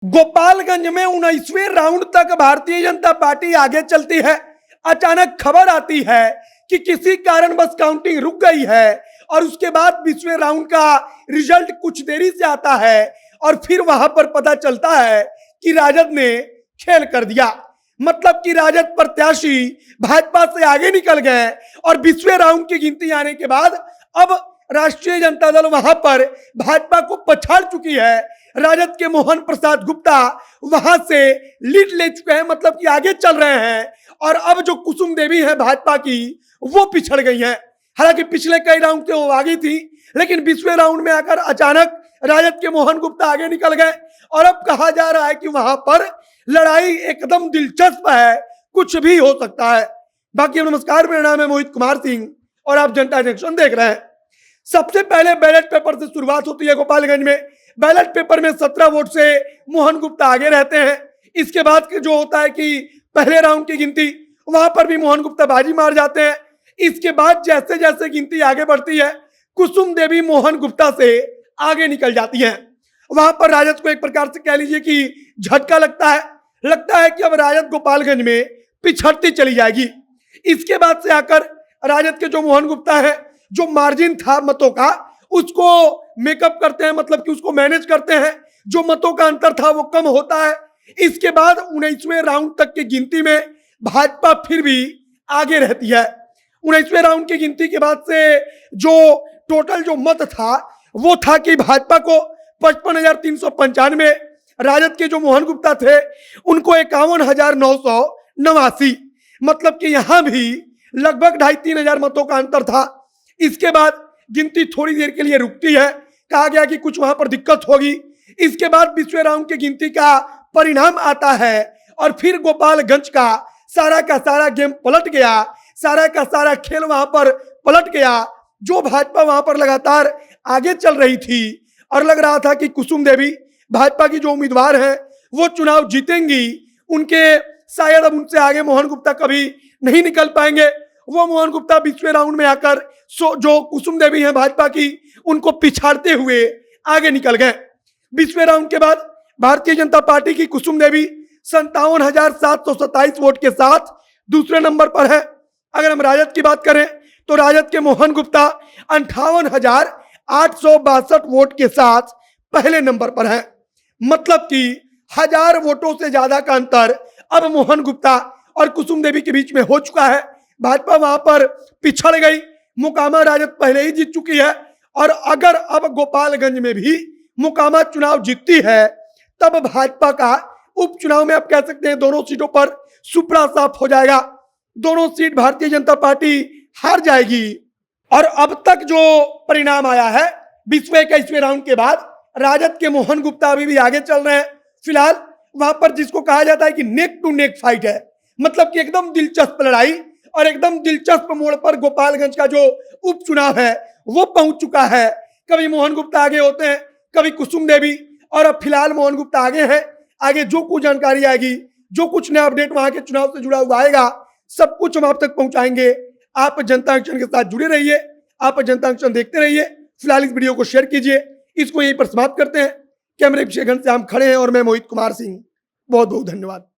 गोपालगंज में 19वें राउंड तक भारतीय जनता पार्टी आगे चलती है। अचानक खबर आती है कि किसी कारणवश काउंटिंग रुक गई है और उसके बाद 20वें राउंड का रिजल्ट कुछ देरी से आता है और फिर वहां पर पता चलता है कि राजद ने खेल कर दिया। मतलब कि राजद प्रत्याशी भाजपा से आगे निकल गए और 20वें राउंड की गिनती आने के बाद अब राष्ट्रीय जनता दल वहां पर भाजपा को पछाड़ चुकी है। राजद के मोहन प्रसाद गुप्ता वहां से लीड ले चुके हैं, मतलब कि आगे चल रहे हैं और अब जो कुसुम देवी है भाजपा की वो पिछड़ गई हैं। हालांकि पिछले कई राउंड से वो आगे थी, लेकिन 20वें राउंड में आकर अचानक राजद के मोहन गुप्ता आगे निकल गए और अब कहा जा रहा है कि वहां पर लड़ाई एकदम दिलचस्प है, कुछ भी हो सकता है। बाकी नमस्कार, मेरा नाम है मोहित कुमार सिंह और आप जनता जंक्शन देख रहे हैं। सबसे पहले बैलेट पेपर से शुरुआत होती है। गोपालगंज में बैलेट पेपर में 17 वोट से मोहन गुप्ता आगे रहते हैं। इसके बाद जो होता है कि पहले राउंड की गिनती, वहां पर भी मोहन गुप्ता बाजी मार जाते हैं। इसके बाद जैसे जैसे गिनती आगे बढ़ती है, कुसुम देवी मोहन गुप्ता से आगे निकल जाती हैं। वहां पर राजद को एक प्रकार से कह लीजिए कि झटका लगता है कि अब राजद गोपालगंज में पिछड़ती चली जाएगी। इसके बाद से आकर राजद के जो मोहन गुप्ता है, जो मार्जिन था मतों का उसको मेकअप करते हैं, मतलब कि उसको मैनेज करते हैं। जो मतों का अंतर था वो कम होता है। इसके बाद 19वें राउंड तक की गिनती में भाजपा फिर भी आगे रहती है। 19वें राउंड की गिनती के बाद से जो टोटल जो मत था वो था कि भाजपा को 55,395, राजद के जो मोहन गुप्ता थे उनको 51,989, मतलब कि यहां भी लगभग 2,500-3 हजार मतों का अंतर था। इसके बाद गिनती थोड़ी देर के लिए रुकती है, कहा गया कि कुछ वहां पर दिक्कत होगी। इसके बाद 20वें राउंड की गिनती का परिणाम आता है और फिर गोपालगंज का सारा गेम पलट गया, सारा का सारा खेल वहां पर पलट गया। जो भाजपा वहां पर लगातार आगे चल रही थी और लग रहा था कि कुसुम देवी भाजपा की जो उम्मीदवार हैं वो चुनाव जीतेंगी, उनके शायद अब उनसे आगे मोहन गुप्ता कभी नहीं निकल पाएंगे। वो मोहन गुप्ता 20वें राउंड में आकर जो कुसुम देवी हैं भाजपा की, उनको पिछाड़ते हुए आगे निकल गए। 20वें राउंड के बाद भारतीय जनता पार्टी की कुसुम देवी 57,727 वोट के साथ दूसरे नंबर पर है। अगर हम राजद की बात करें तो राजद के मोहन गुप्ता 58,862 वोट के साथ पहले नंबर पर है। मतलब कि 1000 वोटों से ज्यादा का अंतर अब मोहन गुप्ता और कुसुम देवी के बीच में हो चुका है। भाजपा वहां पर पिछड़ गई। मोकामा राजद पहले ही जीत चुकी है और अगर अब गोपालगंज में भी मोकामा चुनाव जीतती है तब भाजपा का उपचुनाव में आप कह सकते हैं दोनों सीटों पर सुपड़ा साफ हो जाएगा। दोनों सीट भारतीय जनता पार्टी हार जाएगी। और अब तक जो परिणाम आया है 20वें 21वें राउंड के बाद, राजद के मोहन गुप्ता अभी भी आगे चल रहे हैं। फिलहाल वहां पर जिसको कहा जाता है कि नेक टू नेक फाइट है, मतलब कि एकदम दिलचस्प लड़ाई और एकदम दिलचस्प मोड़ पर गोपालगंज का जो उपचुनाव है वो पहुंच चुका है। कभी मोहन गुप्ता आगे होते हैं, कभी कुसुम देवी, और अब फिलहाल मोहन गुप्ता आगे हैं। आगे जो कुछ जानकारी आएगी, जो कुछ नया अपडेट वहां के चुनाव से जुड़ा हुआ आएगा, सब कुछ हम आप तक पहुंचाएंगे। आप जनता एक्शन के साथ जुड़े रहिए, आप जनता एक्शन देखते रहिए। फिलहाल इस वीडियो को शेयर कीजिए। इसको यहीं पर समाप्त करते हैं। कैमरे पीछे घंटे से हम खड़े हैं और मैं मोहित कुमार सिंह। बहुत बहुत धन्यवाद।